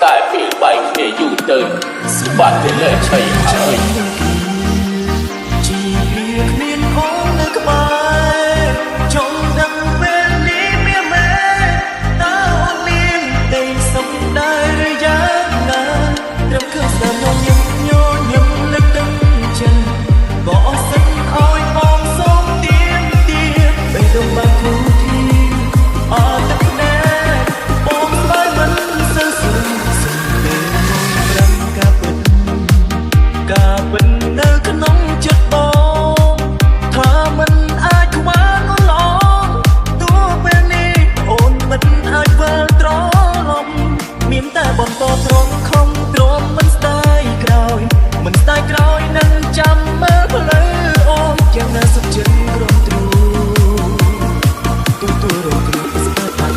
តែពេលបែកគ្នាយូរទៅស្បាត់ទៅលើឆៃហើយជីវាគ្មានអូននៅក្បែរចង់ដឹងពេលនេះមានមែនតើអូនមានតែសុខដែរឬយ៉ាងណាត្រឹមឃើញស្ដាប់ញញឹមញឹមលើកទឹកចិត្តក៏អស់សិនឲ្យបងសូមទៀមទៀតពេលដងបានគូធីអត់ទឹកណែបងស្បែកមិនសូវស្រួលសុំពេលប្រំការពិតនៅក្នុងចិត្តបងថាមិនអាចខ្វល់នោះឡងទោះពេលនេះអូនមិនអាចវិលត្រឡប់មានតែបន្តទ្រាំខំទ្រាំមិនស្ដាយក្រោយមិនស្ដាយក្រោយនឹងចាំមើលផ្លូវអូនយ៉ាងណាសុខចិត្តក្រុមទ្រូទូរងគ្រោះស្ដាយ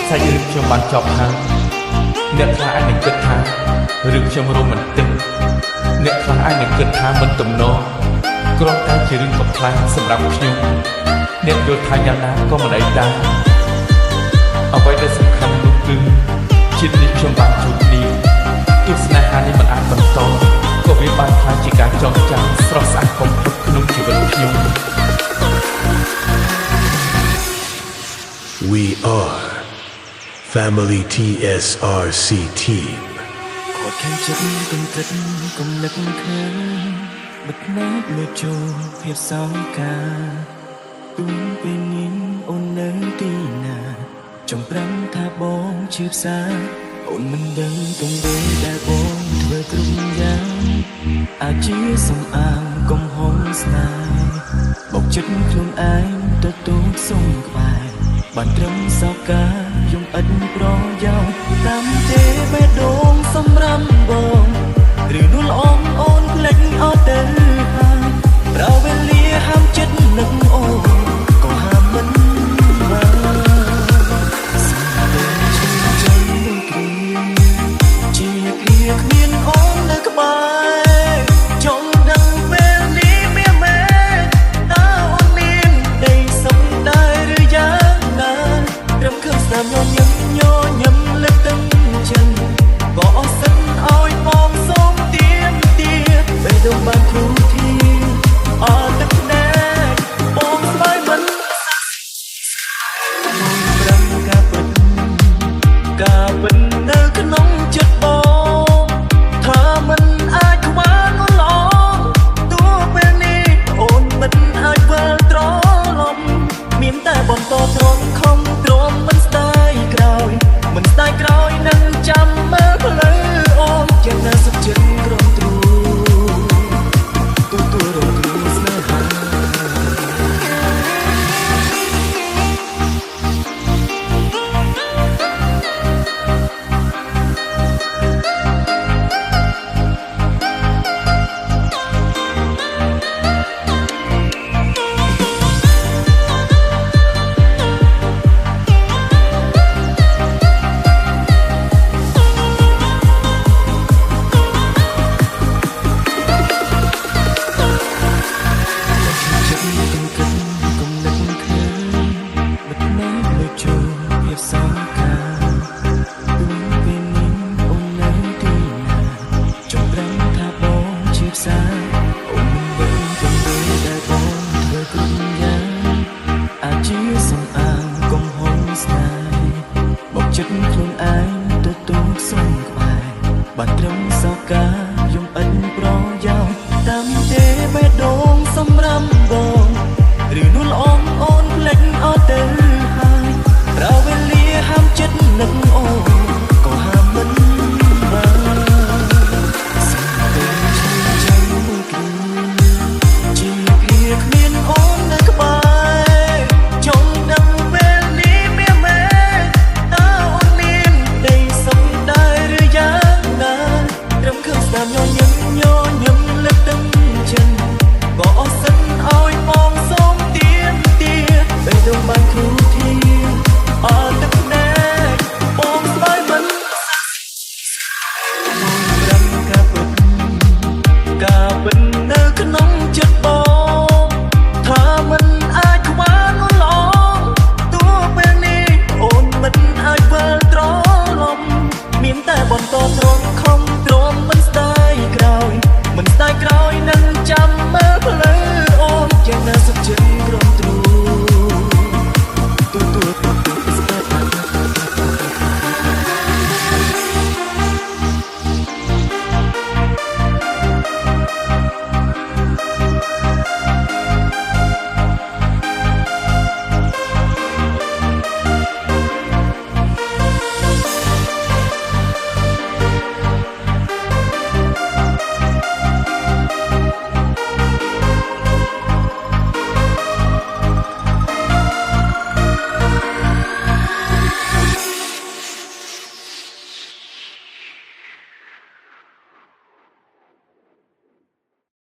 សាច់រឿងខ្ញុំបានចប់ហើយអ្នកខ្លះអាចនឹងគិតថារឿងខ្ញុំរ៉ូមែនទិកអ្នកខ្លះអាចនឹងគិតថាមិនទំនងគ្រាន់តែជារឿងកំប្លែងសម្រាប់ខ្ញុំអ្នកយល់ថាយ៉ាងណាក៏មិនអីដែរអ្វីដែលសំខាន់នោះគឺជាតិនេះខ្ញុំបានជួបគ្នាទស្សនៈនេះមិនអាចបន្តក៏វាបានខ្លាចជាការចងចាំស្រស់ស្អាតបំផុតក្នុងជីវិតខ្ញុំ We are Family TSRC Team គាត់ខាងចិត្តកុំគិតកុំនឹកឃើញបិទណាត់លើចូលភាពសោកាទូពេលនេះអូននៅទីណាចំប្រាំថាបងឈឺផ្សាអូនមិនដឹងទង្វើដែលបងធ្វើគ្រប់យ៉ាងអាចជាសំអាងកំហុសស្នេហ៍បោកចិត្តខ្លួនឯងទទួលសុំក្បែរបានត្រឹមសោកាយំឥតប្រយោជន៍តាមទេបេះដូងសម្រាប់បងឬនោះល្អ